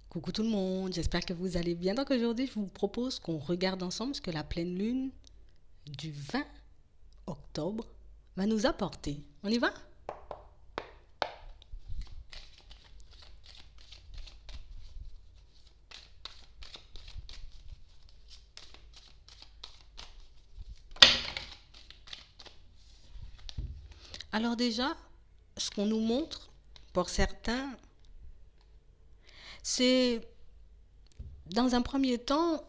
Coucou tout le monde, j'espère que vous allez bien. Donc aujourd'hui, je vous propose qu'on regarde ensemble ce que la pleine lune du 20 octobre va nous apporter. On y va? Alors déjà, ce qu'on nous montre, pour certains, c'est dans un premier temps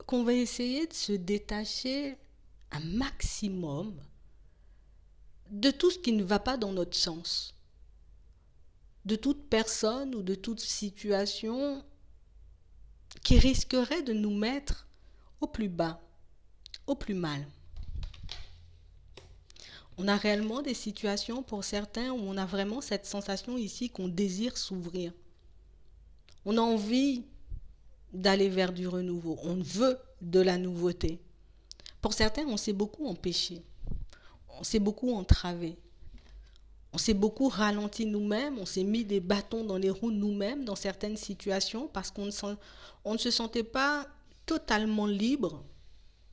qu'on va essayer de se détacher un maximum de tout ce qui ne va pas dans notre sens, de toute personne ou de toute situation qui risquerait de nous mettre au plus bas, au plus mal. On a réellement des situations pour certains où on a vraiment cette sensation ici qu'on désire s'ouvrir. On a envie d'aller vers du renouveau. On veut de la nouveauté. Pour certains, on s'est beaucoup empêché. On s'est beaucoup entravé. On s'est beaucoup ralenti nous-mêmes. On s'est mis des bâtons dans les roues nous-mêmes dans certaines situations parce on ne se sentait pas totalement libre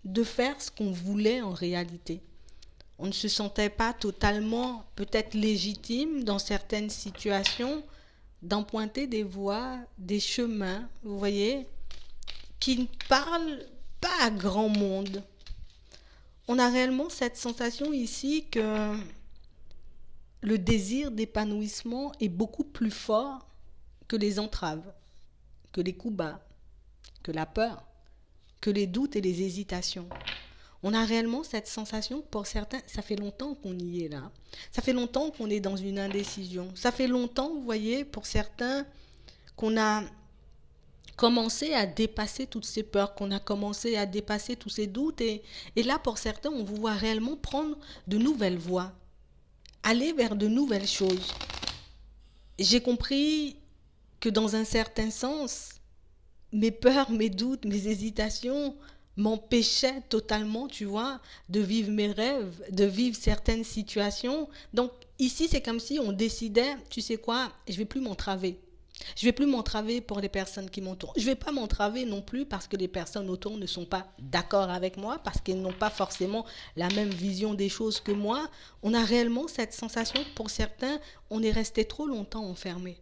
de faire ce qu'on voulait en réalité. On ne se sentait pas totalement peut-être légitime dans certaines situations d'emprunter des voies, des chemins, vous voyez, qui ne parlent pas à grand monde. On a réellement cette sensation ici que le désir d'épanouissement est beaucoup plus fort que les entraves, que les coups bas, que la peur, que les doutes et les hésitations. On a réellement cette sensation, pour certains, ça fait longtemps qu'on y est là. Ça fait longtemps qu'on est dans une indécision. Ça fait longtemps, vous voyez, pour certains, qu'on a commencé à dépasser toutes ces peurs, qu'on a commencé à dépasser tous ces doutes. Et là, pour certains, on vous voit réellement prendre de nouvelles voies, aller vers de nouvelles choses. J'ai compris que dans un certain sens, mes peurs, mes doutes, mes hésitations m'empêchaient totalement, tu vois, de vivre mes rêves, de vivre certaines situations. Donc ici, c'est comme si on décidait, tu sais quoi, je vais plus m'entraver. Je vais plus m'entraver pour les personnes qui m'entourent. Je vais pas m'entraver non plus parce que les personnes autour ne sont pas d'accord avec moi, parce qu'elles n'ont pas forcément la même vision des choses que moi. On a réellement cette sensation que pour certains, on est resté trop longtemps enfermé,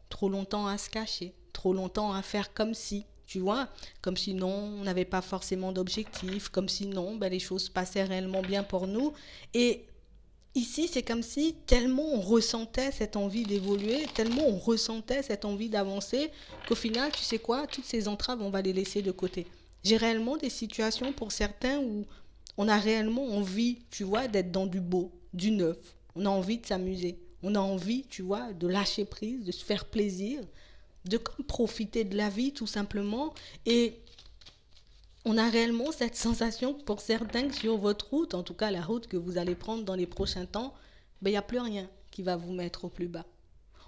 trop longtemps à se cacher, trop longtemps à faire comme si, tu vois, comme si non, on n'avait pas forcément d'objectif, comme si non, ben, les choses passaient réellement bien pour nous. Et ici, c'est comme si tellement on ressentait cette envie d'évoluer, tellement on ressentait cette envie d'avancer, qu'au final, tu sais quoi, toutes ces entraves, on va les laisser de côté. J'ai réellement des situations pour certains où on a réellement envie, tu vois, d'être dans du beau, du neuf. On a envie de s'amuser. On a envie, tu vois, de lâcher prise, de se faire plaisir, de profiter de la vie tout simplement. Et on a réellement cette sensation pour certains que sur votre route, en tout cas la route que vous allez prendre dans les prochains temps, ben, il n'y a plus rien qui va vous mettre au plus bas.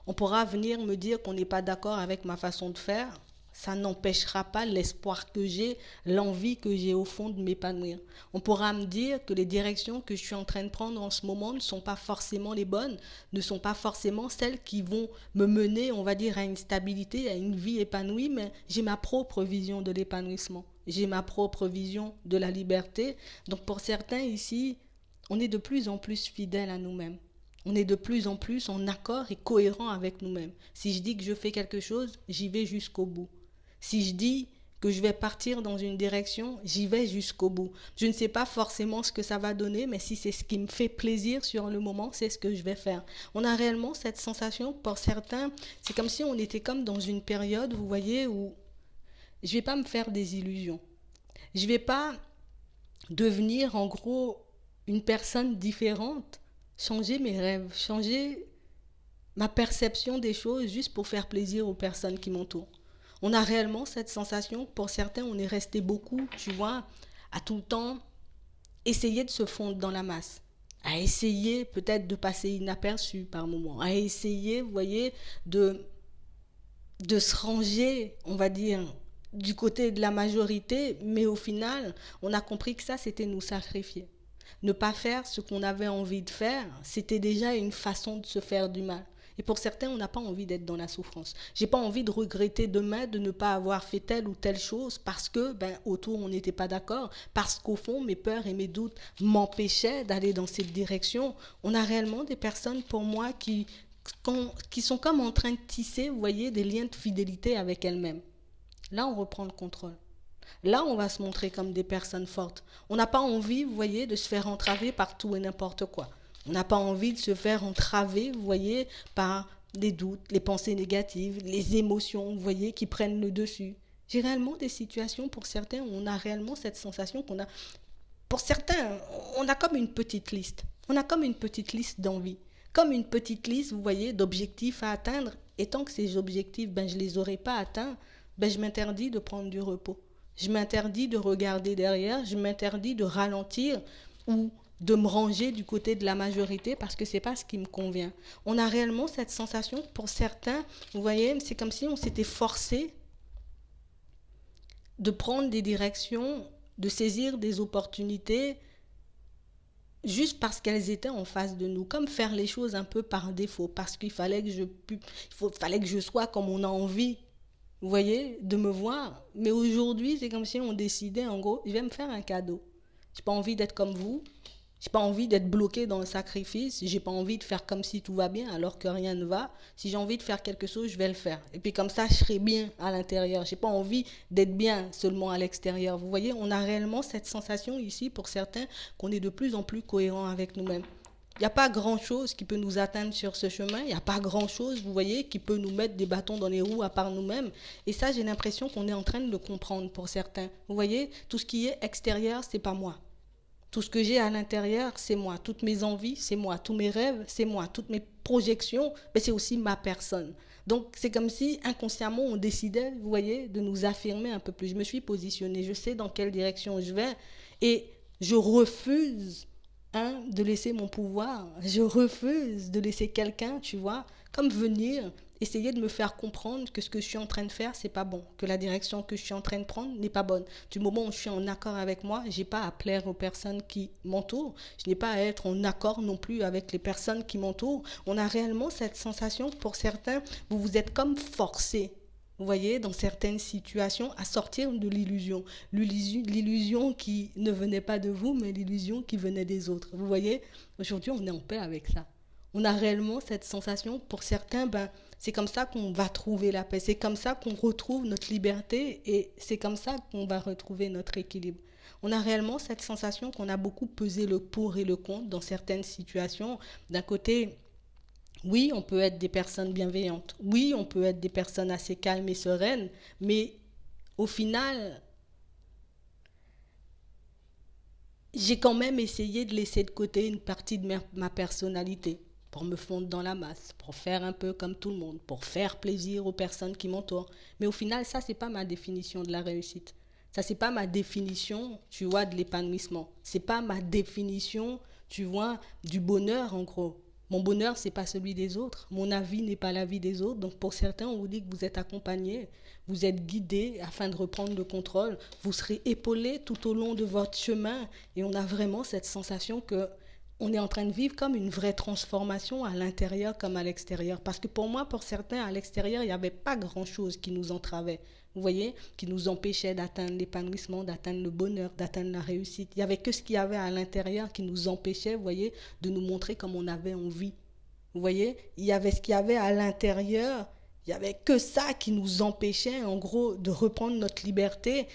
On pourra venir me dire qu'on n'est pas d'accord avec ma façon de faire. Ça n'empêchera pas l'espoir que j'ai, l'envie que j'ai au fond de m'épanouir. On pourra me dire que les directions que je suis en train de prendre en ce moment ne sont pas forcément les bonnes, ne sont pas forcément celles qui vont me mener, on va dire, à une stabilité, à une vie épanouie, mais j'ai ma propre vision de l'épanouissement. J'ai ma propre vision de la liberté. Donc pour certains ici, on est de plus en plus fidèles à nous-mêmes. On est de plus en plus en accord et cohérent avec nous-mêmes. Si je dis que je fais quelque chose, j'y vais jusqu'au bout. Si je dis que je vais partir dans une direction, j'y vais jusqu'au bout. Je ne sais pas forcément ce que ça va donner, mais si c'est ce qui me fait plaisir sur le moment, c'est ce que je vais faire. On a réellement cette sensation, pour certains, c'est comme si on était comme dans une période, vous voyez, où je ne vais pas me faire des illusions. Je ne vais pas devenir en gros une personne différente, changer mes rêves, changer ma perception des choses juste pour faire plaisir aux personnes qui m'entourent. On a réellement cette sensation, pour certains, on est resté beaucoup, tu vois, à tout le temps essayer de se fondre dans la masse, à essayer peut-être de passer inaperçu par moment, à essayer, vous voyez, de se ranger, on va dire, du côté de la majorité, mais au final, on a compris que ça, c'était nous sacrifier. Ne pas faire ce qu'on avait envie de faire, c'était déjà une façon de se faire du mal. Et pour certains, on n'a pas envie d'être dans la souffrance. J'ai pas envie de regretter demain de ne pas avoir fait telle ou telle chose parce que, autour, on n'était pas d'accord, parce qu'au fond, mes peurs et mes doutes m'empêchaient d'aller dans cette direction. On a réellement des personnes, pour moi, qui sont comme en train de tisser, vous voyez, des liens de fidélité avec elles-mêmes. Là, on reprend le contrôle. Là, on va se montrer comme des personnes fortes. On n'a pas envie, vous voyez, de se faire entraver par tout et n'importe quoi. On n'a pas envie de se faire entraver, vous voyez, par les doutes, les pensées négatives, les émotions, vous voyez, qui prennent le dessus. J'ai réellement des situations, pour certains, où on a réellement cette sensation qu'on a... Pour certains, on a comme une petite liste. On a comme une petite liste d'envies. Comme une petite liste, vous voyez, d'objectifs à atteindre. Et tant que ces objectifs, je ne les aurai pas atteints, je m'interdis de prendre du repos. Je m'interdis de regarder derrière, je m'interdis de ralentir ou de me ranger du côté de la majorité parce que ce n'est pas ce qui me convient. On a réellement cette sensation, pour certains, vous voyez, c'est comme si on s'était forcé de prendre des directions, de saisir des opportunités juste parce qu'elles étaient en face de nous, comme faire les choses un peu par défaut, parce qu'il fallait que je sois comme on a envie, vous voyez, de me voir. Mais aujourd'hui, c'est comme si on décidait, en gros, je vais me faire un cadeau. J'ai pas envie d'être comme vous. J'ai pas envie d'être bloqué dans le sacrifice. J'ai pas envie de faire comme si tout va bien alors que rien ne va. Si j'ai envie de faire quelque chose, je vais le faire. Et puis comme ça, je serai bien à l'intérieur. J'ai pas envie d'être bien seulement à l'extérieur. Vous voyez, on a réellement cette sensation ici, pour certains, qu'on est de plus en plus cohérent avec nous-mêmes. Il n'y a pas grand-chose qui peut nous atteindre sur ce chemin. Il n'y a pas grand-chose, vous voyez, qui peut nous mettre des bâtons dans les roues à part nous-mêmes. Et ça, j'ai l'impression qu'on est en train de le comprendre pour certains. Vous voyez, tout ce qui est extérieur, c'est pas moi. Tout ce que j'ai à l'intérieur, c'est moi. Toutes mes envies, c'est moi. Tous mes rêves, c'est moi. Toutes mes projections, c'est aussi ma personne. Donc, c'est comme si inconsciemment, on décidait, vous voyez, de nous affirmer un peu plus. Je me suis positionnée, je sais dans quelle direction je vais et je refuse de laisser mon pouvoir. Je refuse de laisser quelqu'un, tu vois, comme venir essayer de me faire comprendre que ce que je suis en train de faire, c'est pas bon, que la direction que je suis en train de prendre n'est pas bonne. Du moment où je suis en accord avec moi, j'ai pas à plaire aux personnes qui m'entourent, je n'ai pas à être en accord non plus avec les personnes qui m'entourent. On a réellement cette sensation, pour certains, vous vous êtes comme forcés, vous voyez, dans certaines situations, à sortir de l'illusion. L'illusion qui ne venait pas de vous, mais l'illusion qui venait des autres. Vous voyez, aujourd'hui, on est en paix avec ça. On a réellement cette sensation, pour certains, c'est comme ça qu'on va trouver la paix. C'est comme ça qu'on retrouve notre liberté et c'est comme ça qu'on va retrouver notre équilibre. On a réellement cette sensation qu'on a beaucoup pesé le pour et le contre dans certaines situations. D'un côté, oui, on peut être des personnes bienveillantes. Oui, on peut être des personnes assez calmes et sereines. Mais au final, j'ai quand même essayé de laisser de côté une partie de ma personnalité pour me fondre dans la masse, pour faire un peu comme tout le monde, pour faire plaisir aux personnes qui m'entourent. Mais au final, ça, c'est pas ma définition de la réussite. Ça, c'est pas ma définition, tu vois, de l'épanouissement. C'est pas ma définition, tu vois, du bonheur, en gros. Mon bonheur, c'est pas celui des autres. Mon avis n'est pas l'avis des autres. Donc, pour certains, on vous dit que vous êtes accompagné, vous êtes guidé afin de reprendre le contrôle. Vous serez épaulé tout au long de votre chemin. Et on a vraiment cette sensation que on est en train de vivre comme une vraie transformation à l'intérieur comme à l'extérieur. Parce que pour moi, pour certains, à l'extérieur, il n'y avait pas grand-chose qui nous entravait. Vous voyez, qui nous empêchait d'atteindre l'épanouissement, d'atteindre le bonheur, d'atteindre la réussite. Il n'y avait que ce qu'il y avait à l'intérieur qui nous empêchait, vous voyez, de nous montrer comme on avait envie. Vous voyez, il y avait ce qu'il y avait à l'intérieur. Il n'y avait que ça qui nous empêchait, en gros, de reprendre notre liberté.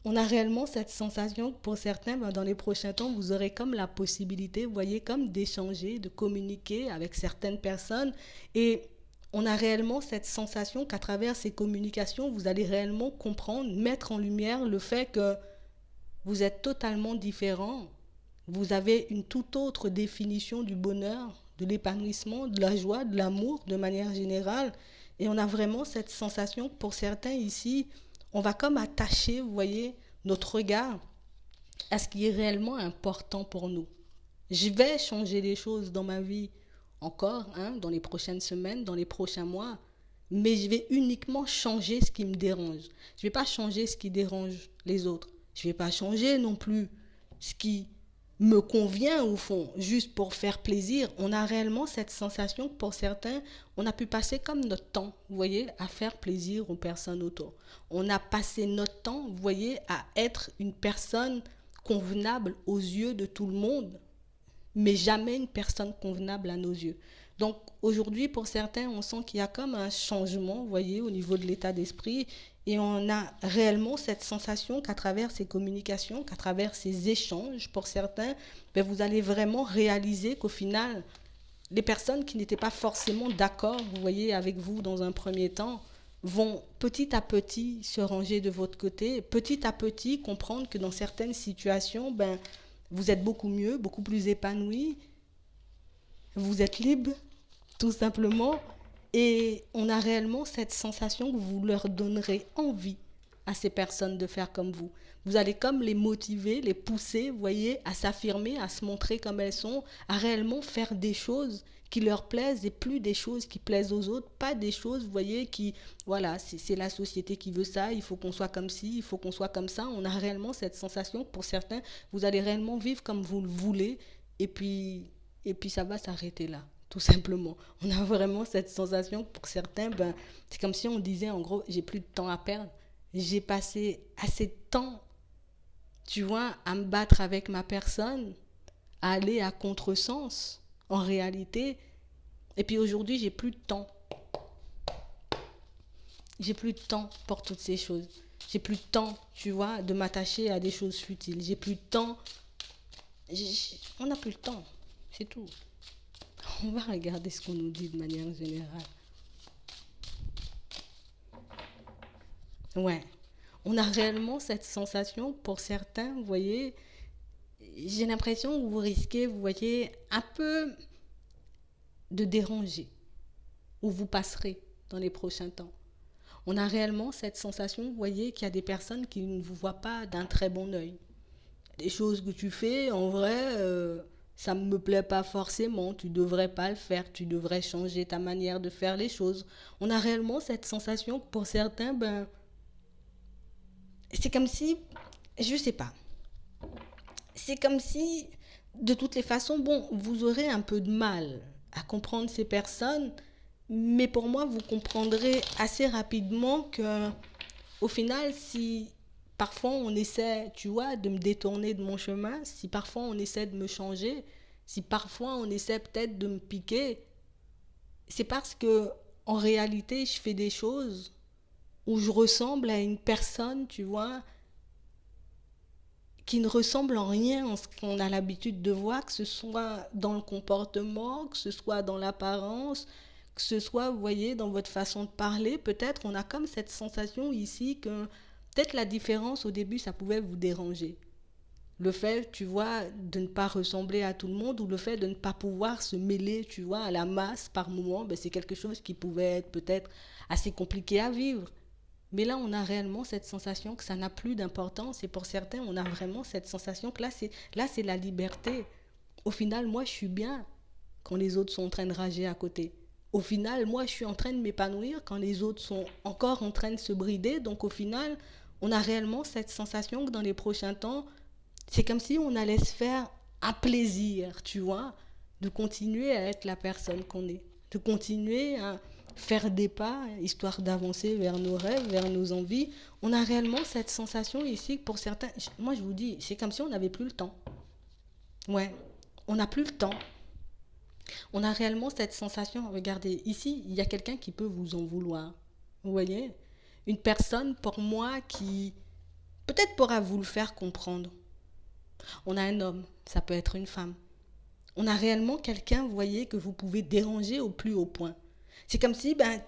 On a réellement cette sensation que pour certains, dans les prochains temps, vous aurez comme la possibilité, vous voyez, comme d'échanger, de communiquer avec certaines personnes. Et on a réellement cette sensation qu'à travers ces communications, vous allez réellement comprendre, mettre en lumière le fait que vous êtes totalement différents. Vous avez une toute autre définition du bonheur, de l'épanouissement, de la joie, de l'amour de manière générale. Et on a vraiment cette sensation que pour certains ici, on va comme attacher, vous voyez, notre regard à ce qui est réellement important pour nous. Je vais changer les choses dans ma vie encore, dans les prochaines semaines, dans les prochains mois, mais je vais uniquement changer ce qui me dérange. Je ne vais pas changer ce qui dérange les autres. Je ne vais pas changer non plus ce qui me convient au fond, juste pour faire plaisir, on a réellement cette sensation que pour certains, on a pu passer comme notre temps, vous voyez, à faire plaisir aux personnes autour. On a passé notre temps, vous voyez, à être une personne convenable aux yeux de tout le monde, mais jamais une personne convenable à nos yeux. Donc aujourd'hui, pour certains, on sent qu'il y a comme un changement, vous voyez, au niveau de l'état d'esprit, et on a réellement cette sensation qu'à travers ces communications, qu'à travers ces échanges, pour certains, ben vous allez vraiment réaliser qu'au final, les personnes qui n'étaient pas forcément d'accord, vous voyez, avec vous dans un premier temps, vont petit à petit se ranger de votre côté, petit à petit comprendre que dans certaines situations, ben, vous êtes beaucoup mieux, beaucoup plus épanoui, vous êtes libre, tout simplement, et on a réellement cette sensation que vous leur donnerez envie à ces personnes de faire comme vous. Vous allez comme les motiver, les pousser, vous voyez, à s'affirmer, à se montrer comme elles sont, à réellement faire des choses qui leur plaisent et plus des choses qui plaisent aux autres, pas des choses, vous voyez, qui, voilà, c'est la société qui veut ça, il faut qu'on soit comme ci, il faut qu'on soit comme ça. On a réellement cette sensation que pour certains, vous allez réellement vivre comme vous le voulez et puis ça va s'arrêter là, tout simplement. On a vraiment cette sensation que pour certains, ben, c'est comme si on disait en gros, j'ai plus de temps à perdre, j'ai passé assez de temps, tu vois, à me battre avec ma personne, à aller à contresens, en réalité. Et puis aujourd'hui, j'ai plus de temps. J'ai plus de temps pour toutes ces choses. J'ai plus de temps, tu vois, de m'attacher à des choses futiles. J'ai plus de temps. On n'a plus le temps. C'est tout. On va regarder ce qu'on nous dit de manière générale. Ouais. On a réellement cette sensation, pour certains, vous voyez, j'ai l'impression que vous risquez, vous voyez, un peu de déranger, où vous passerez dans les prochains temps. On a réellement cette sensation, vous voyez, qu'il y a des personnes qui ne vous voient pas d'un très bon œil. Des choses que tu fais, en vrai, ça ne me plaît pas forcément, tu ne devrais pas le faire, tu devrais changer ta manière de faire les choses. On a réellement cette sensation que pour certains, ben, c'est comme si, je sais pas, c'est comme si, de toutes les façons, bon, vous aurez un peu de mal à comprendre ces personnes, mais pour moi, vous comprendrez assez rapidement que, au final, si parfois on essaie, tu vois, de me détourner de mon chemin, si parfois on essaie de me changer, si parfois on essaie peut-être de me piquer, c'est parce que, en réalité, je fais des choses où je ressemble à une personne, tu vois, qui ne ressemble en rien à ce qu'on a l'habitude de voir, que ce soit dans le comportement, que ce soit dans l'apparence, que ce soit, vous voyez, dans votre façon de parler. Peut-être on a comme cette sensation ici que peut-être la différence au début, ça pouvait vous déranger. Le fait, tu vois, de ne pas ressembler à tout le monde ou le fait de ne pas pouvoir se mêler, tu vois, à la masse par moment, ben c'est quelque chose qui pouvait être peut-être assez compliqué à vivre. Mais là, on a réellement cette sensation que ça n'a plus d'importance. Et pour certains, on a vraiment cette sensation que là, c'est la liberté. Au final, moi, je suis bien quand les autres sont en train de rager à côté. Au final, moi, je suis en train de m'épanouir quand les autres sont encore en train de se brider. Donc, au final, on a réellement cette sensation que dans les prochains temps, c'est comme si on allait se faire un plaisir, tu vois, de continuer à être la personne qu'on est, de continuer à faire des pas, histoire d'avancer vers nos rêves, vers nos envies. On a réellement cette sensation ici que pour certains, moi je vous dis, c'est comme si on n'avait plus le temps. Ouais, on n'a plus le temps. On a réellement cette sensation, regardez, ici, il y a quelqu'un qui peut vous en vouloir. Vous voyez? Une personne, pour moi, qui peut-être pourra vous le faire comprendre. On a un homme, ça peut être une femme. On a réellement quelqu'un, vous voyez, que vous pouvez déranger au plus haut point. C'est comme si, ben,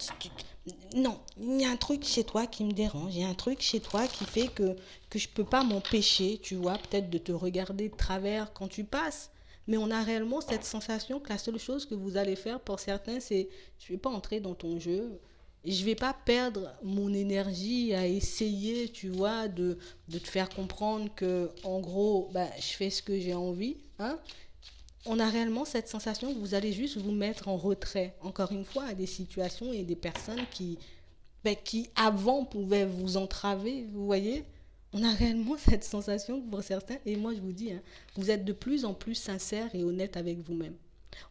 non, il y a un truc chez toi qui me dérange, il y a un truc chez toi qui fait que je ne peux pas m'empêcher, tu vois, peut-être de te regarder de travers quand tu passes. Mais on a réellement cette sensation que la seule chose que vous allez faire pour certains, c'est, je ne vais pas entrer dans ton jeu, je ne vais pas perdre mon énergie à essayer, tu vois, de te faire comprendre que, en gros, ben, je fais ce que j'ai envie, hein. On a réellement cette sensation que vous allez juste vous mettre en retrait, encore une fois, à des situations et des personnes qui, ben, qui avant pouvaient vous entraver, vous voyez. On a réellement cette sensation pour certains, et moi je vous dis, hein, vous êtes de plus en plus sincère et honnête avec vous-même.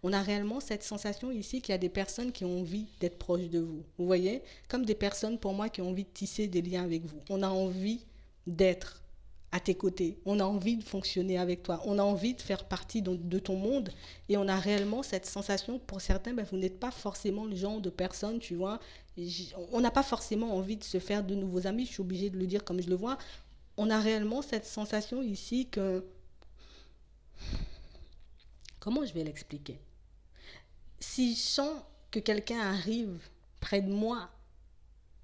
On a réellement cette sensation ici qu'il y a des personnes qui ont envie d'être proches de vous. Vous voyez, comme des personnes pour moi qui ont envie de tisser des liens avec vous. On a envie d'être à tes côtés. On a envie de fonctionner avec toi. On a envie de faire partie de ton monde. Et on a réellement cette sensation, pour certains, ben, vous n'êtes pas forcément le genre de personne, tu vois. On n'a pas forcément envie de se faire de nouveaux amis. Je suis obligée de le dire comme je le vois. On a réellement cette sensation ici que... Comment je vais l'expliquer? Si je sens que quelqu'un arrive près de moi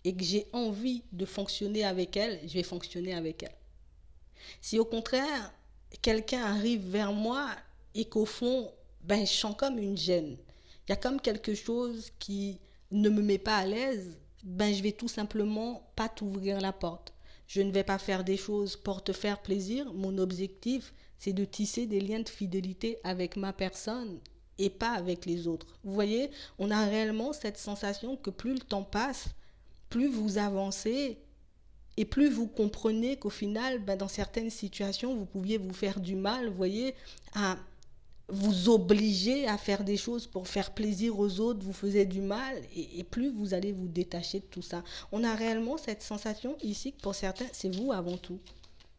et que j'ai envie de fonctionner avec elle, je vais fonctionner avec elle. Si au contraire, quelqu'un arrive vers moi et qu'au fond, ben, je sens comme une gêne, il y a comme quelque chose qui ne me met pas à l'aise, ben, je vais tout simplement pas t'ouvrir la porte. Je ne vais pas faire des choses pour te faire plaisir. Mon objectif, c'est de tisser des liens de fidélité avec ma personne et pas avec les autres. Vous voyez, on a réellement cette sensation que plus le temps passe, plus vous avancez et plus vous comprenez qu'au final, ben, dans certaines situations, vous pouviez vous faire du mal, vous voyez, à vous obliger à faire des choses pour faire plaisir aux autres, vous faisait du mal, et plus vous allez vous détacher de tout ça. On a réellement cette sensation ici que pour certains, c'est vous avant tout.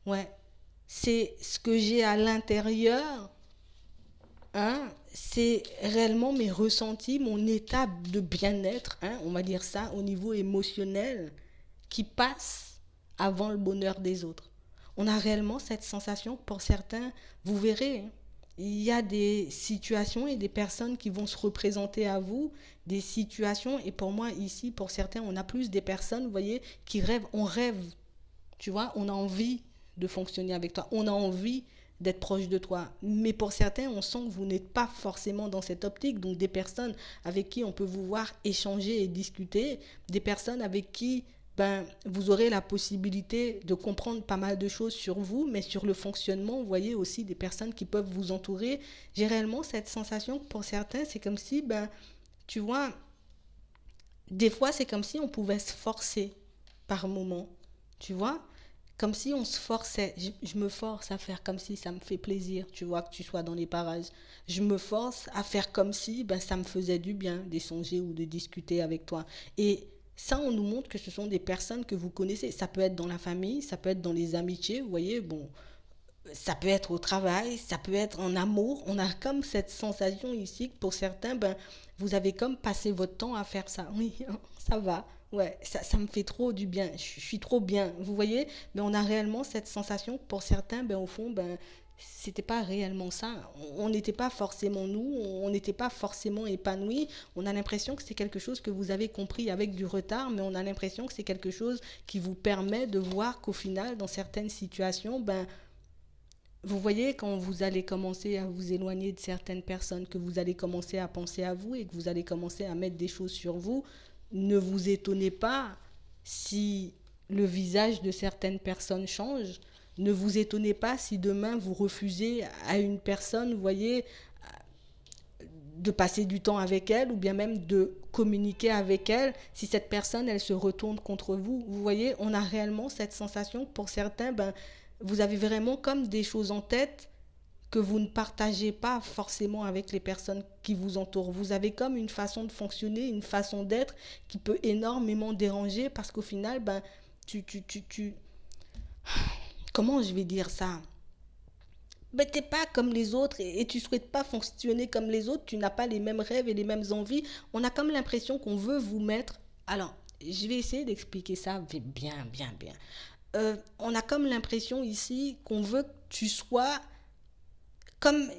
Ouais, c'est ce que j'ai à l'intérieur, hein, c'est réellement mes ressentis, mon état de bien-être, hein, on va dire ça, au niveau émotionnel, qui passe avant le bonheur des autres. On a réellement cette sensation, pour certains, vous verrez, hein, il y a des situations et des personnes qui vont se représenter à vous, des situations, et pour moi ici, pour certains, on a plus des personnes, vous voyez, qui rêvent, on rêve, tu vois, on a envie de fonctionner avec toi, on a envie d'être proche de toi. Mais pour certains, on sent que vous n'êtes pas forcément dans cette optique. Donc des personnes avec qui on peut vous voir échanger et discuter, des personnes avec qui ben, vous aurez la possibilité de comprendre pas mal de choses sur vous, mais sur le fonctionnement, vous voyez aussi des personnes qui peuvent vous entourer. J'ai réellement cette sensation que pour certains, c'est comme si, ben, tu vois, des fois, c'est comme si on pouvait se forcer par moment, tu vois, comme si on se forçait. Je me force à faire comme si ça me fait plaisir, tu vois, que tu sois dans les parages. Je me force à faire comme si ben, ça me faisait du bien d'échanger ou de discuter avec toi. Et ça, on nous montre que ce sont des personnes que vous connaissez. Ça peut être dans la famille, ça peut être dans les amitiés, vous voyez, bon, ça peut être au travail, ça peut être en amour. On a comme cette sensation ici que pour certains, ben, vous avez comme passé votre temps à faire ça. Oui, ça va. Ouais, ça me fait trop du bien. Je suis trop bien. Vous voyez, mais on a réellement cette sensation que pour certains, ben, au fond, ben, c'était pas réellement ça. On n'était pas forcément nous, on n'était pas forcément épanoui. On a l'impression que c'est quelque chose que vous avez compris avec du retard, mais on a l'impression que c'est quelque chose qui vous permet de voir qu'au final, dans certaines situations, ben, vous voyez, quand vous allez commencer à vous éloigner de certaines personnes, que vous allez commencer à penser à vous et que vous allez commencer à mettre des choses sur vous, ne vous étonnez pas si le visage de certaines personnes change. Ne vous étonnez pas si demain vous refusez à une personne, vous voyez, de passer du temps avec elle ou bien même de communiquer avec elle, si cette personne, elle se retourne contre vous. Vous voyez, on a réellement cette sensation que pour certains, ben, vous avez vraiment comme des choses en tête que vous ne partagez pas forcément avec les personnes qui vous entourent. Vous avez comme une façon de fonctionner, une façon d'être qui peut énormément déranger parce qu'au final, ben, tu... Comment je vais dire ça? Ben, t'es pas comme les autres et tu souhaites pas fonctionner comme les autres, tu n'as pas les mêmes rêves et les mêmes envies. On a comme l'impression qu'on veut vous mettre... Alors, je vais essayer d'expliquer ça bien, bien, bien. On a comme l'impression ici qu'on veut que tu sois comme...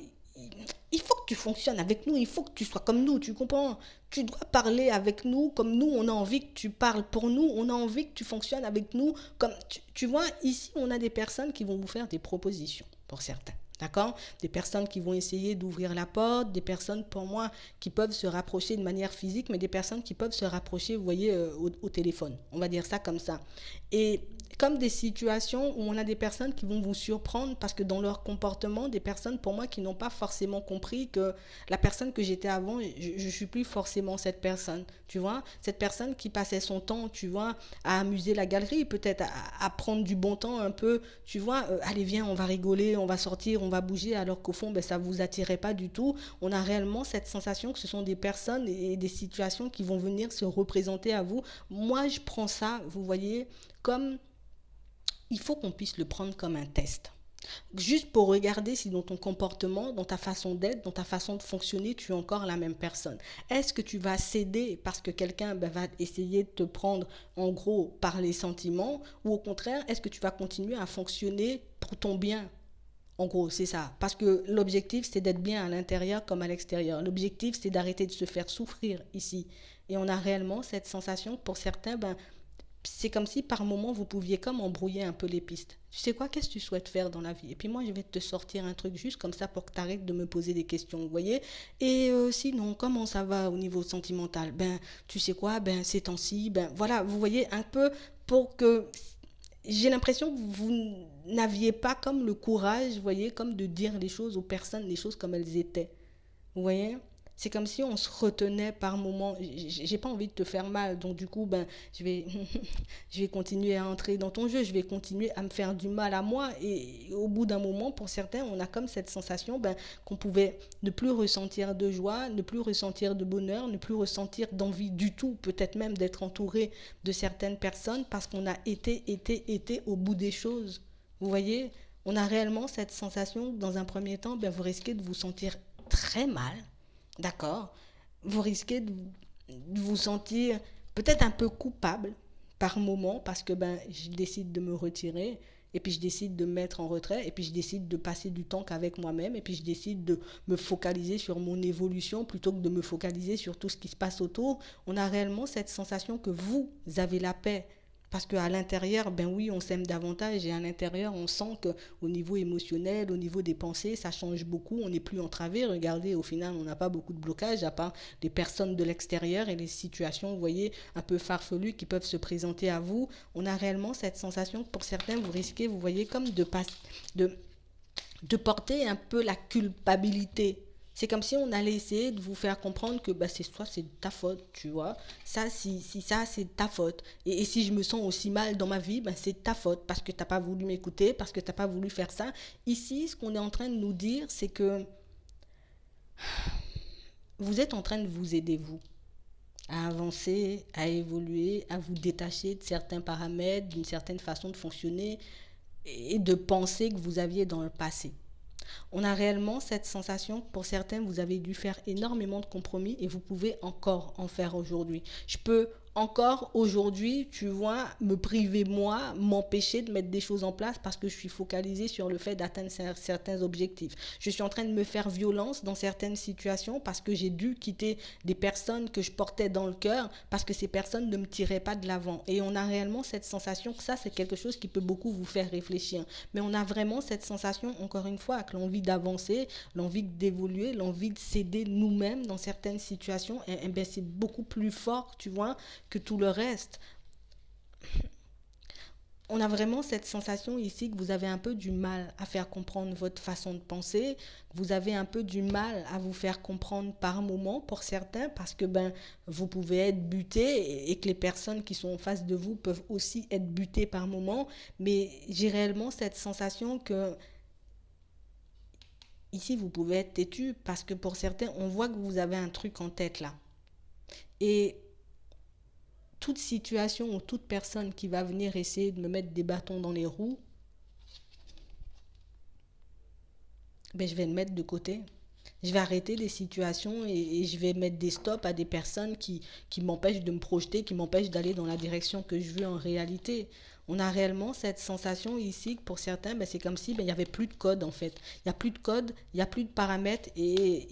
Il faut que tu fonctionnes avec nous, il faut que tu sois comme nous, tu comprends? Tu dois parler avec nous comme nous, on a envie que tu parles pour nous, on a envie que tu fonctionnes avec nous. Comme tu vois, ici, on a des personnes qui vont vous faire des propositions, pour certains. D'accord? Des personnes qui vont essayer d'ouvrir la porte, des personnes, pour moi, qui peuvent se rapprocher de manière physique, mais des personnes qui peuvent se rapprocher, vous voyez, au téléphone. On va dire ça comme ça. Et comme des situations où on a des personnes qui vont vous surprendre parce que dans leur comportement, des personnes pour moi qui n'ont pas forcément compris que la personne que j'étais avant, je suis plus forcément cette personne, tu vois, cette personne qui passait son temps, tu vois, à amuser la galerie, peut-être à prendre du bon temps un peu, tu vois, allez viens, on va rigoler, on va sortir, on va bouger, alors qu'au fond, ben, ça vous attirait pas du tout. On a réellement cette sensation que ce sont des personnes et des situations qui vont venir se représenter à vous. Moi, je prends ça, vous voyez, comme il faut qu'on puisse le prendre comme un test. Juste pour regarder si dans ton comportement, dans ta façon d'être, dans ta façon de fonctionner, tu es encore la même personne. Est-ce que tu vas céder parce que quelqu'un va essayer de te prendre en gros par les sentiments, ou au contraire, est-ce que tu vas continuer à fonctionner pour ton bien? En gros, c'est ça. Parce que l'objectif, c'est d'être bien à l'intérieur comme à l'extérieur. L'objectif, c'est d'arrêter de se faire souffrir ici. Et on a réellement cette sensation que pour certains, ben, c'est comme si par moment vous pouviez comme embrouiller un peu les pistes. Tu sais quoi, qu'est-ce que tu souhaites faire dans la vie? Et puis moi, je vais te sortir un truc juste comme ça pour que tu arrêtes de me poser des questions, vous voyez? Et sinon, comment ça va au niveau sentimental? Ben, tu sais quoi, ben, ces temps-ci, ben, voilà, vous voyez, un peu pour que... J'ai l'impression que vous n'aviez pas comme le courage, vous voyez, comme de dire les choses aux personnes, les choses comme elles étaient. Vous voyez? C'est comme si on se retenait par moments. J'ai pas envie de te faire mal, donc du coup, ben, je vais, je vais continuer à entrer dans ton jeu, je vais continuer à me faire du mal à moi. Et au bout d'un moment, pour certains, on a comme cette sensation ben, qu'on pouvait ne plus ressentir de joie, ne plus ressentir de bonheur, ne plus ressentir d'envie du tout, peut-être même d'être entouré de certaines personnes parce qu'on a été au bout des choses. Vous voyez? On a réellement cette sensation que dans un premier temps, ben, vous risquez de vous sentir très mal, d'accord? Vous risquez de vous sentir peut-être un peu coupable par moment parce que ben, je décide de me retirer et puis je décide de me mettre en retrait et puis je décide de passer du temps qu'avec moi-même et puis je décide de me focaliser sur mon évolution plutôt que de me focaliser sur tout ce qui se passe autour. On a réellement cette sensation que vous avez la paix parce qu'à l'intérieur, ben oui, on s'aime davantage et à l'intérieur, on sent qu'au niveau émotionnel, au niveau des pensées, ça change beaucoup. On n'est plus entravé. Regardez, au final, on n'a pas beaucoup de blocage à part des personnes de l'extérieur et les situations, vous voyez, un peu farfelues qui peuvent se présenter à vous. On a réellement cette sensation que pour certains, vous risquez, vous voyez, comme de, de porter un peu la culpabilité. C'est comme si on allait essayer de vous faire comprendre que bah, c'est soit c'est ta faute, tu vois. Ça, si ça, c'est ta faute. Et si je me sens aussi mal dans ma vie, bah, c'est ta faute parce que tu n'as pas voulu m'écouter, parce que tu n'as pas voulu faire ça. Ici, ce qu'on est en train de nous dire, c'est que vous êtes en train de vous aider, vous, à avancer, à évoluer, à vous détacher de certains paramètres, d'une certaine façon de fonctionner et de penser que vous aviez dans le passé. On a réellement cette sensation que pour certains, vous avez dû faire énormément de compromis et vous pouvez encore en faire aujourd'hui. Je peux encore aujourd'hui, tu vois, me priver moi, m'empêcher de mettre des choses en place parce que je suis focalisée sur le fait d'atteindre certains objectifs. Je suis en train de me faire violence dans certaines situations parce que j'ai dû quitter des personnes que je portais dans le cœur parce que ces personnes ne me tiraient pas de l'avant. Et on a réellement cette sensation que ça, c'est quelque chose qui peut beaucoup vous faire réfléchir. Mais on a vraiment cette sensation, encore une fois, avec l'envie d'avancer, l'envie d'évoluer, l'envie de s'aider nous-mêmes dans certaines situations. Et ben, c'est beaucoup plus fort, tu vois, que tout le reste. On a vraiment cette sensation ici que vous avez un peu du mal à faire comprendre votre façon de penser, que vous avez un peu du mal à vous faire comprendre par moment pour certains parce que ben vous pouvez être buté et que les personnes qui sont en face de vous peuvent aussi être butées par moment, mais j'ai réellement cette sensation que ici vous pouvez être têtu parce que pour certains on voit que vous avez un truc en tête là. Et toute situation ou toute personne qui va venir essayer de me mettre des bâtons dans les roues, ben je vais le mettre de côté. Je vais arrêter les situations et je vais mettre des stops à des personnes qui m'empêchent de me projeter, qui m'empêchent d'aller dans la direction que je veux en réalité. On a réellement cette sensation ici que pour certains, ben c'est comme si ben, il n'y avait plus de code en fait. Il n'y a plus de code, il n'y a plus de paramètres et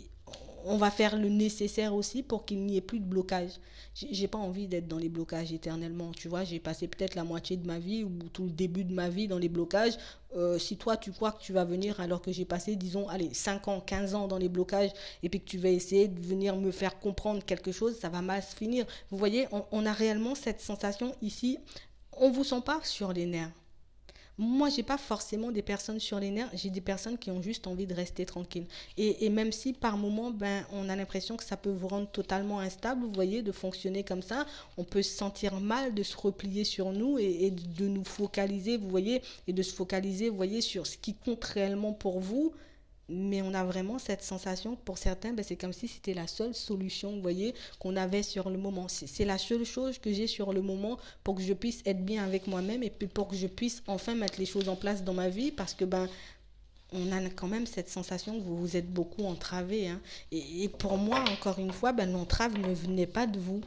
on va faire le nécessaire aussi pour qu'il n'y ait plus de blocage. J'ai pas envie d'être dans les blocages éternellement, tu vois. J'ai passé peut-être la moitié de ma vie ou tout le début de ma vie dans les blocages. Si toi tu crois que tu vas venir alors que j'ai passé, disons, allez, 5 ans, 15 ans dans les blocages et puis que tu vas essayer de venir me faire comprendre quelque chose, ça va mal se finir. Vous voyez, on a réellement cette sensation ici. on ne vous sent pas sur les nerfs. Moi, j'ai pas forcément des personnes sur les nerfs, j'ai des personnes qui ont juste envie de rester tranquilles. Et même si par moment, ben, on a l'impression que ça peut vous rendre totalement instable, vous voyez, de fonctionner comme ça, on peut se sentir mal de se replier sur nous et de nous focaliser, vous voyez, et de se focaliser, vous voyez, sur ce qui compte réellement pour vous. Mais on a vraiment cette sensation que pour certains, ben, c'est comme si c'était la seule solution, vous voyez, qu'on avait sur le moment. C'est la seule chose que j'ai sur le moment pour que je puisse être bien avec moi-même et puis pour que je puisse enfin mettre les choses en place dans ma vie parce que ben on a quand même cette sensation que vous vous êtes beaucoup entravé. Hein. Et pour moi, encore une fois, ben, l'entrave ne venait pas de vous.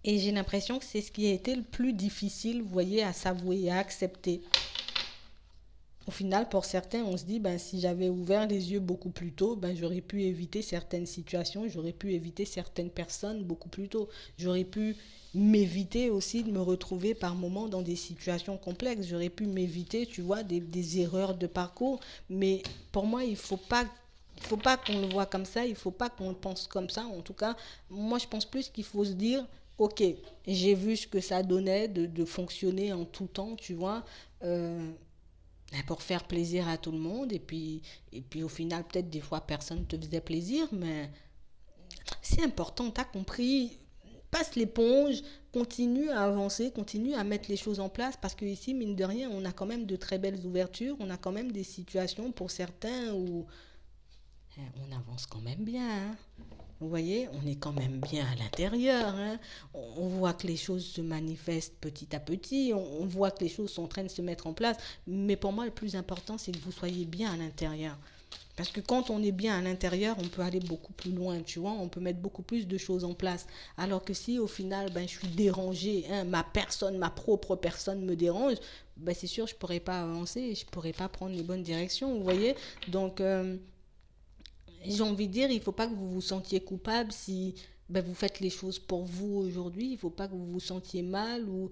Et j'ai l'impression que c'est ce qui a été le plus difficile, vous voyez, à s'avouer, à accepter. Au final, pour certains, on se dit, ben, si j'avais ouvert les yeux beaucoup plus tôt, ben, j'aurais pu éviter certaines situations, j'aurais pu éviter certaines personnes beaucoup plus tôt. J'aurais pu m'éviter aussi de me retrouver par moments dans des situations complexes. J'aurais pu m'éviter, tu vois, des erreurs de parcours. Mais pour moi, il faut pas qu'on le voit comme ça, il ne faut pas qu'on le pense comme ça. En tout cas, moi, je pense plus qu'il faut se dire, ok, j'ai vu ce que ça donnait de fonctionner en tout temps, tu vois. Euh, pour faire plaisir à tout le monde et puis au final peut-être des fois personne ne te faisait plaisir mais c'est important, t'as compris, passe l'éponge, continue à avancer, continue à mettre les choses en place parce que ici mine de rien on a quand même de très belles ouvertures, on a quand même des situations pour certains où on avance quand même bien. Hein. Vous voyez, on est quand même bien à l'intérieur. Hein. On voit que les choses se manifestent petit à petit. On voit que les choses sont en train de se mettre en place. Mais pour moi, le plus important, c'est que vous soyez bien à l'intérieur. Parce que quand on est bien à l'intérieur, on peut aller beaucoup plus loin, tu vois. On peut mettre beaucoup plus de choses en place. Alors que si au final, ben, je suis dérangée, hein, ma personne, ma propre personne me dérange, ben, c'est sûr, je ne pourrais pas avancer, je ne pourrais pas prendre les bonnes directions, vous voyez. Donc, j'ai envie de dire, il ne faut pas que vous vous sentiez coupable si ben, vous faites les choses pour vous aujourd'hui. Il ne faut pas que vous vous sentiez mal ou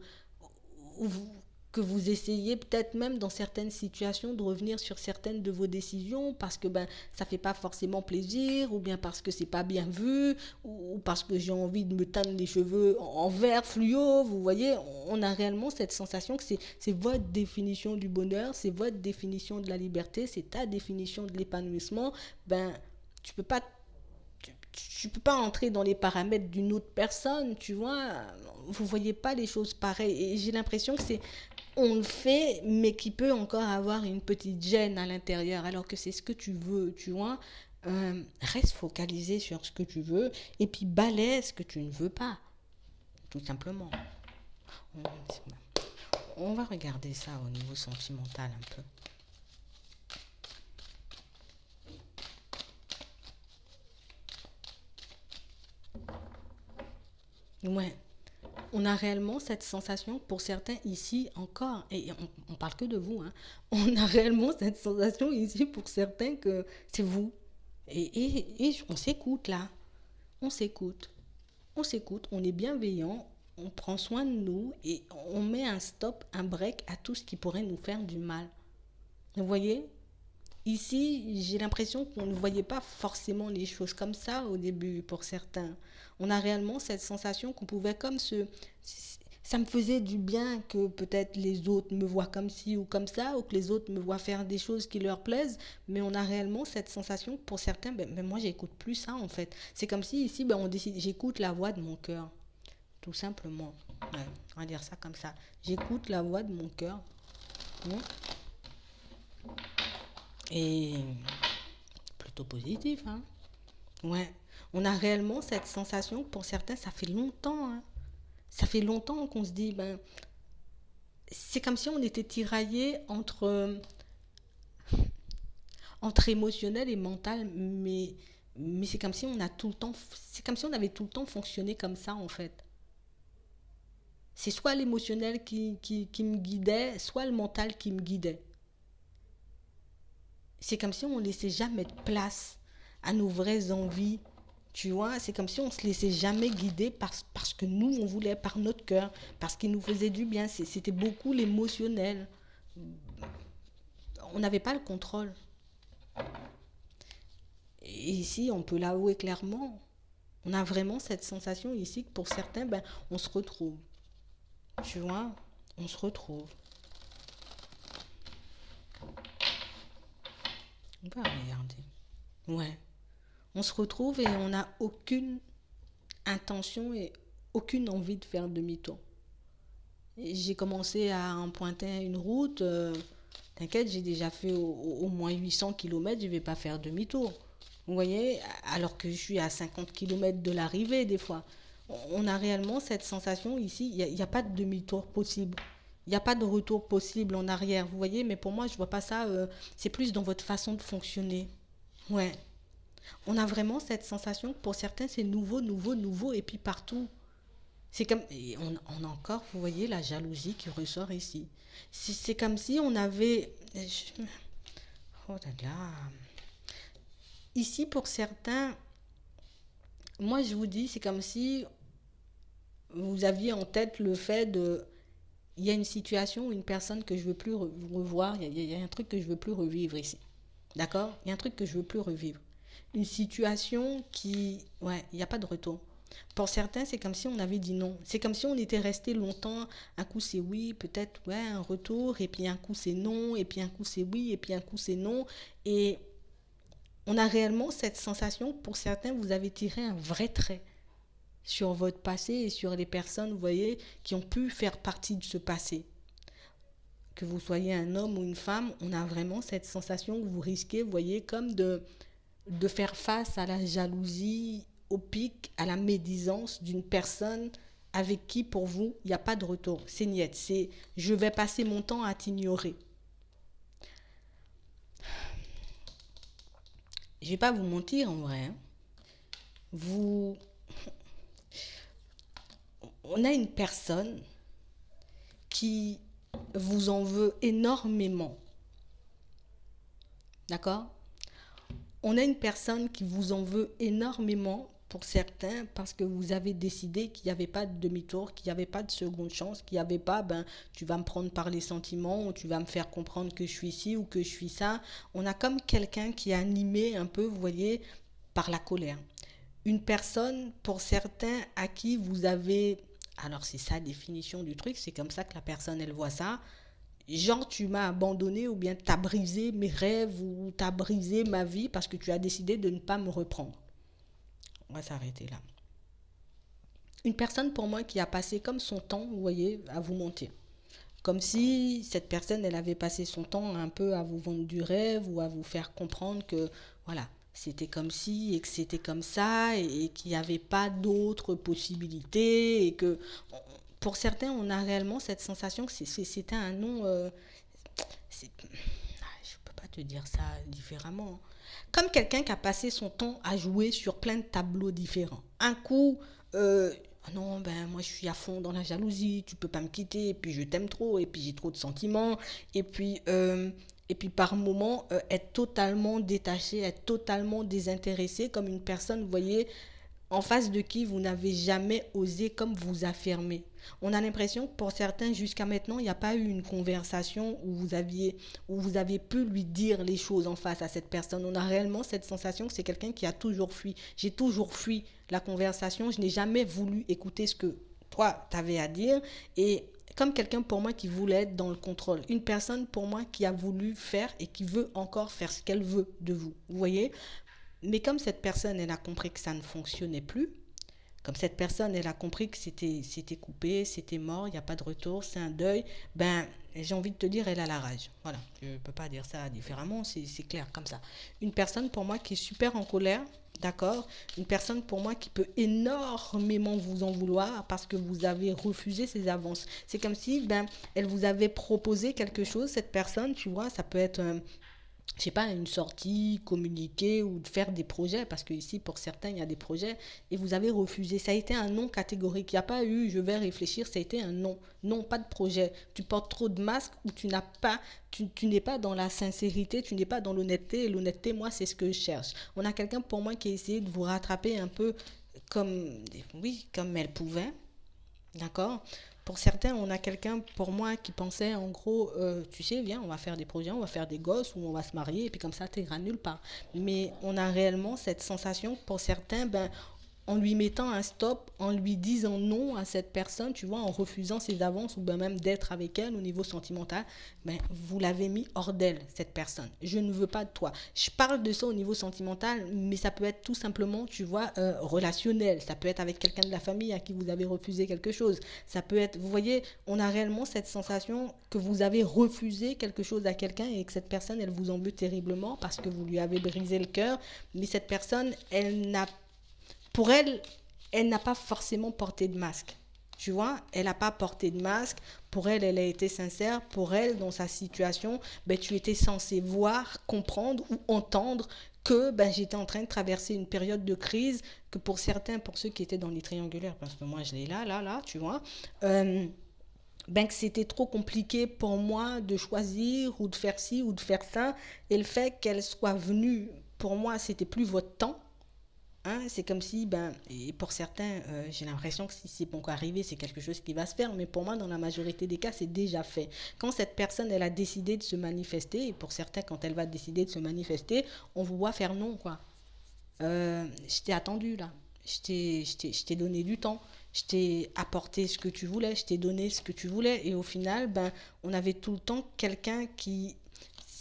que vous essayez peut-être même dans certaines situations de revenir sur certaines de vos décisions parce que ben ça fait pas forcément plaisir ou bien parce que c'est pas bien vu ou parce que j'ai envie de me teindre les cheveux en vert fluo. Vous voyez, on a réellement cette sensation que c'est votre définition du bonheur, c'est votre définition de la liberté, c'est ta définition de l'épanouissement. Ben tu peux pas tu peux pas entrer dans les paramètres d'une autre personne, tu vois. Vous voyez pas les choses pareilles. Et j'ai l'impression que c'est on le fait, mais qui peut encore avoir une petite gêne à l'intérieur, alors que c'est ce que tu veux, tu vois. Reste focalisé sur ce que tu veux et puis balaie ce que tu ne veux pas, tout simplement. On va regarder ça au niveau sentimental un peu. Ouais, on a réellement cette sensation, pour certains ici encore, et on parle que de vous, hein, on a réellement cette sensation ici pour certains que c'est vous. Et on s'écoute là, on s'écoute, on s'écoute, on est bienveillant, on prend soin de nous et on met un stop, un break à tout ce qui pourrait nous faire du mal. Vous voyez, ici, j'ai l'impression qu'on ne voyait pas forcément les choses comme ça au début pour certains. On a réellement cette sensation qu'on pouvait comme se... Ça me faisait du bien que peut-être les autres me voient comme ci ou comme ça, ou que les autres me voient faire des choses qui leur plaisent, mais on a réellement cette sensation que pour certains, ben moi j'écoute plus ça en fait. C'est comme si ici, ben, on décide, j'écoute la voix de mon cœur, tout simplement. Ouais, on va dire ça comme ça. J'écoute la voix de mon cœur. Hein. Et plutôt positif, hein. Ouais. On a réellement cette sensation, pour certains, ça fait longtemps, hein. Ça fait longtemps qu'on se dit, ben, c'est comme si on était tiraillé entre émotionnel et mental, mais c'est comme si on a tout le temps, c'est comme si on avait tout le temps fonctionné comme ça, en fait. C'est soit l'émotionnel qui me guidait, soit le mental qui me guidait. C'est comme si on ne laissait jamais de place à nos vraies envies. Tu vois, c'est comme si on ne se laissait jamais guider parce que nous, on voulait par notre cœur, parce qu'il nous faisait du bien. C'était beaucoup l'émotionnel. On n'avait pas le contrôle. Et ici, on peut l'avouer clairement. On a vraiment cette sensation ici que pour certains, ben, on se retrouve. Tu vois, on se retrouve. On va regarder. Ouais. On se retrouve et on n'a aucune intention et aucune envie de faire demi-tour. J'ai commencé à emprunter une route. T'inquiète, j'ai déjà fait au moins 800 km, je ne vais pas faire demi-tour. Vous voyez, alors que je suis à 50 km de l'arrivée des fois. On a réellement cette sensation ici, il n'y a pas de demi-tour possible. Il n'y a pas de retour possible en arrière, vous voyez, mais pour moi, je ne vois pas ça. C'est plus dans votre façon de fonctionner. Ouais. On a vraiment cette sensation que pour certains, c'est nouveau, nouveau, nouveau, et puis partout. C'est comme, et on a encore, vous voyez, la jalousie qui ressort ici. C'est comme si on avait, oh là là. Ici, pour certains, moi je vous dis, c'est comme si vous aviez en tête le fait de, il y a une situation, une personne que je veux plus revoir, il y a un truc que je veux plus revivre ici. D'accord? Il y a un truc que je veux plus revivre. Une situation qui, ouais, il n'y a pas de retour. Pour certains, c'est comme si on avait dit non. C'est comme si on était resté longtemps. Un coup c'est oui, peut-être ouais, un retour, et puis un coup c'est non, et puis un coup c'est oui, et puis un coup c'est non. Et on a réellement cette sensation, pour certains, vous avez tiré un vrai trait sur votre passé et sur les personnes, vous voyez, qui ont pu faire partie de ce passé. Que vous soyez un homme ou une femme, on a vraiment cette sensation que vous risquez, vous voyez, comme de faire face à la jalousie, au pic, à la médisance d'une personne avec qui, pour vous, il n'y a pas de retour. C'est niette, c'est je vais passer mon temps à t'ignorer. Je ne vais pas vous mentir en vrai. Hein. Vous, on a une personne qui vous en veut énormément. D'accord? On a une personne qui vous en veut énormément pour certains parce que vous avez décidé qu'il n'y avait pas de demi-tour, qu'il n'y avait pas de seconde chance, qu'il n'y avait pas, ben, tu vas me prendre par les sentiments ou tu vas me faire comprendre que je suis ci ou que je suis ça. On a comme quelqu'un qui est animé un peu, vous voyez, par la colère. Une personne, pour certains, à qui vous avez... Alors c'est ça la définition du truc, c'est comme ça que la personne, elle voit ça. Genre, tu m'as abandonné ou bien t'as brisé mes rêves ou t'as brisé ma vie parce que tu as décidé de ne pas me reprendre. On va s'arrêter là. Une personne pour moi qui a passé comme son temps, vous voyez, à vous mentir. Comme si cette personne, elle avait passé son temps un peu à vous vendre du rêve ou à vous faire comprendre que, voilà, c'était comme ci et que c'était comme ça et qu'il n'y avait pas d'autres possibilités et que, pour certains, on a réellement cette sensation que c'était un nom... je ne peux pas te dire ça différemment. Comme quelqu'un qui a passé son temps à jouer sur plein de tableaux différents. Un coup, non, ben moi je suis à fond dans la jalousie, tu peux pas me quitter, et puis je t'aime trop, et puis j'ai trop de sentiments, et puis par moment, être totalement détaché, être totalement désintéressé, comme une personne, vous voyez, en face de qui vous n'avez jamais osé comme vous affirmer. On a l'impression que pour certains, jusqu'à maintenant, il n'y a pas eu une conversation où vous aviez pu lui dire les choses en face à cette personne. On a réellement cette sensation que c'est quelqu'un qui a toujours fui. J'ai toujours fui la conversation. Je n'ai jamais voulu écouter ce que toi, tu avais à dire. Et comme quelqu'un pour moi qui voulait être dans le contrôle. Une personne pour moi qui a voulu faire et qui veut encore faire ce qu'elle veut de vous. Vous voyez? Mais comme cette personne, elle a compris que ça ne fonctionnait plus, comme cette personne, elle a compris que c'était coupé, c'était mort, il n'y a pas de retour, c'est un deuil, ben, j'ai envie de te dire, elle a la rage. Voilà, je ne peux pas dire ça différemment, c'est clair comme ça. Une personne pour moi qui est super en colère, d'accord? Une personne pour moi qui peut énormément vous en vouloir parce que vous avez refusé ses avances. C'est comme si, ben, elle vous avait proposé quelque chose, cette personne, tu vois, ça peut être je sais pas, une sortie, communiquer ou de faire des projets, parce que ici, pour certains, il y a des projets, et vous avez refusé. Ça a été un non catégorique. Il n'y a pas eu, je vais réfléchir, ça a été un non. Non, pas de projet. Tu portes trop de masques ou tu n'es pas dans la sincérité, tu n'es pas dans l'honnêteté, et l'honnêteté, moi, c'est ce que je cherche. On a quelqu'un, pour moi, qui a essayé de vous rattraper un peu comme, oui, comme elle pouvait, d'accord? Pour certains, on a quelqu'un, pour moi, qui pensait en gros, tu sais, viens, on va faire des projets, on va faire des gosses ou on va se marier et puis comme ça, tu iras nulle part. Mais on a réellement cette sensation, pour certains, ben, en lui mettant un stop, en lui disant non à cette personne, tu vois, en refusant ses avances ou bien même d'être avec elle au niveau sentimental, ben, vous l'avez mis hors d'elle, cette personne. Je ne veux pas de toi. Je parle de ça au niveau sentimental, mais ça peut être tout simplement, tu vois, relationnel. Ça peut être avec quelqu'un de la famille à qui vous avez refusé quelque chose. Ça peut être, vous voyez, on a réellement cette sensation que vous avez refusé quelque chose à quelqu'un et que cette personne, elle vous en veut terriblement parce que vous lui avez brisé le cœur. Mais cette personne, pour elle, elle n'a pas forcément porté de masque. Tu vois, elle n'a pas porté de masque. Pour elle, elle a été sincère. Pour elle, dans sa situation, ben, tu étais censé voir, comprendre ou entendre que ben, j'étais en train de traverser une période de crise, que pour certains, pour ceux qui étaient dans les triangulaires, parce que moi je l'ai là, tu vois, ben que c'était trop compliqué pour moi de choisir ou de faire ci ou de faire ça. Et le fait qu'elle soit venue, pour moi, c'était plus votre temps. Hein, c'est comme si, ben, et pour certains, j'ai l'impression que si c'est pas encore arrivé, c'est quelque chose qui va se faire, mais pour moi, dans la majorité des cas, c'est déjà fait. Quand cette personne, elle a décidé de se manifester, et pour certains, quand elle va décider de se manifester, on vous voit faire non, quoi. Je t'ai attendu, là. Je t'ai donné du temps. Je t'ai apporté ce que tu voulais, je t'ai donné ce que tu voulais, et au final, ben, on avait tout le temps quelqu'un qui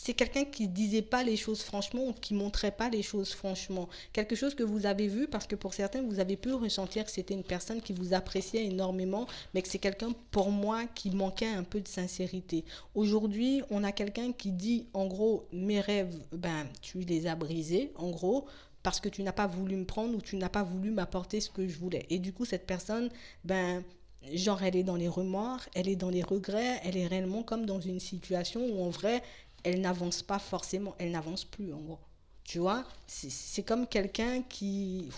c'est quelqu'un qui disait pas les choses franchement ou qui montrait pas les choses franchement. Quelque chose que vous avez vu parce que pour certains, vous avez pu ressentir que c'était une personne qui vous appréciait énormément, mais que c'est quelqu'un, pour moi, qui manquait un peu de sincérité. Aujourd'hui, on a quelqu'un qui dit, en gros, mes rêves, ben, tu les as brisés, en gros, parce que tu n'as pas voulu me prendre ou tu n'as pas voulu m'apporter ce que je voulais. Et du coup, cette personne, ben, genre, elle est dans les remords, elle est dans les regrets, elle est réellement comme dans une situation où, en vrai, elle n'avance pas forcément, elle n'avance plus en gros. Tu vois, c'est comme quelqu'un qui...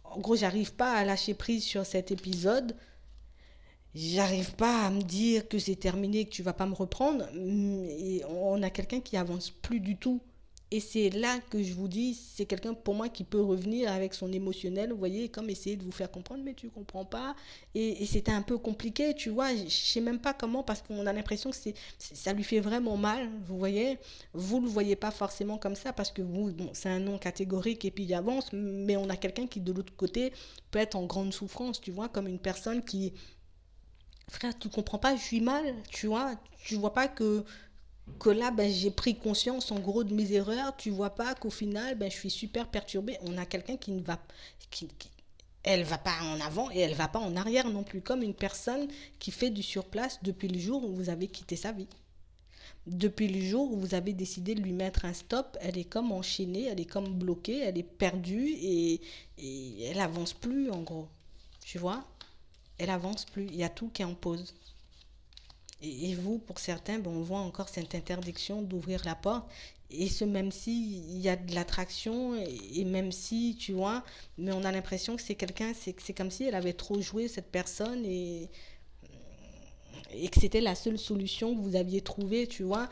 En gros, j'arrive pas à lâcher prise sur cet épisode. J'arrive pas à me dire que c'est terminé, que tu vas pas me reprendre. Et on a quelqu'un qui avance plus du tout. Et c'est là que je vous dis, c'est quelqu'un pour moi qui peut revenir avec son émotionnel, vous voyez, comme essayer de vous faire comprendre, mais tu comprends pas. Et c'était un peu compliqué, tu vois, je sais même pas comment, parce qu'on a l'impression que ça lui fait vraiment mal, vous voyez. Vous le voyez pas forcément comme ça, parce que vous, bon, c'est un nom catégorique et puis il avance, mais on a quelqu'un qui de l'autre côté peut être en grande souffrance, tu vois, comme une personne qui, frère, tu comprends pas, je suis mal, tu vois pas que là, ben, j'ai pris conscience en gros de mes erreurs. Tu vois pas qu'au final, ben, je suis super perturbée. On a quelqu'un qui ne va, elle va pas en avant et elle va pas en arrière non plus, comme une personne qui fait du surplace depuis le jour où vous avez quitté sa vie. Depuis le jour où vous avez décidé de lui mettre un stop, elle est comme enchaînée, elle est comme bloquée, elle est perdue et elle avance plus en gros. Tu vois, elle avance plus. Il y a tout qui est en pause. Et vous, pour certains, ben, on voit encore cette interdiction d'ouvrir la porte. Et ce, même si il y a de l'attraction, et même si, tu vois, mais on a l'impression que c'est quelqu'un, c'est comme si elle avait trop joué cette personne et que c'était la seule solution que vous aviez trouvée, tu vois.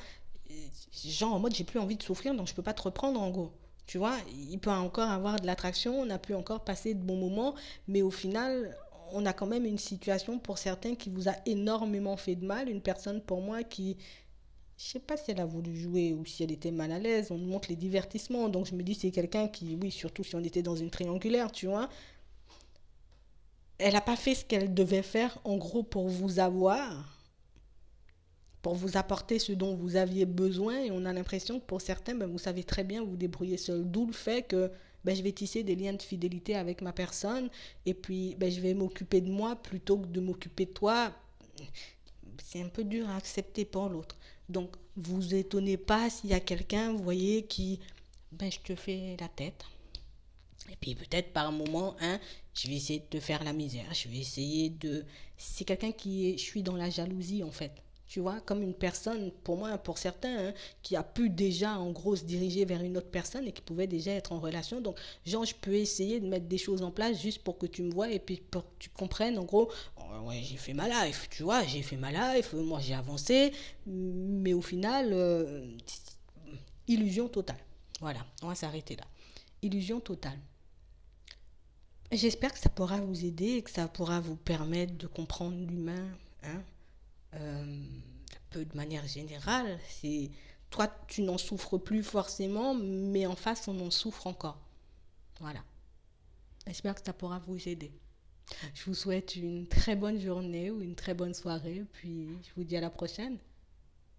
Genre en mode, j'ai plus envie de souffrir, donc je peux pas te reprendre en gros. Tu vois, il peut encore avoir de l'attraction, on a pu encore passer de bons moments, mais au final, on a quand même une situation pour certains qui vous a énormément fait de mal. Une personne pour moi qui, je sais pas si elle a voulu jouer ou si elle était mal à l'aise. On nous montre les divertissements, donc je me dis c'est quelqu'un qui, oui, surtout si on était dans une triangulaire, tu vois, elle a pas fait ce qu'elle devait faire en gros pour vous avoir, pour vous apporter ce dont vous aviez besoin. Et on a l'impression que pour certains, ben, vous savez très bien vous débrouiller seul. D'où le fait que ben, je vais tisser des liens de fidélité avec ma personne et puis ben, je vais m'occuper de moi plutôt que de m'occuper de toi. C'est un peu dur à accepter pour l'autre. Donc, vous étonnez pas s'il y a quelqu'un, vous voyez, qui, ben, je te fais la tête. Et puis peut-être par moment, hein, je vais essayer de te faire la misère. Je vais essayer de... C'est quelqu'un qui est... Je suis dans la jalousie, en fait. Tu vois, comme une personne, pour moi, pour certains, hein, qui a pu déjà, en gros, se diriger vers une autre personne et qui pouvait déjà être en relation. Donc, genre, je peux essayer de mettre des choses en place juste pour que tu me vois et puis pour que tu comprennes, en gros, oh, ouais, j'ai fait ma life, tu vois, j'ai fait ma life, moi j'ai avancé, mais au final, illusion totale. Voilà, on va s'arrêter là. Illusion totale. J'espère que ça pourra vous aider et que ça pourra vous permettre de comprendre l'humain, hein, un peu de manière générale. C'est toi, tu n'en souffres plus forcément, mais en face, on en souffre encore. Voilà. J'espère que ça pourra vous aider. Je vous souhaite une très bonne journée ou une très bonne soirée, puis je vous dis à la prochaine.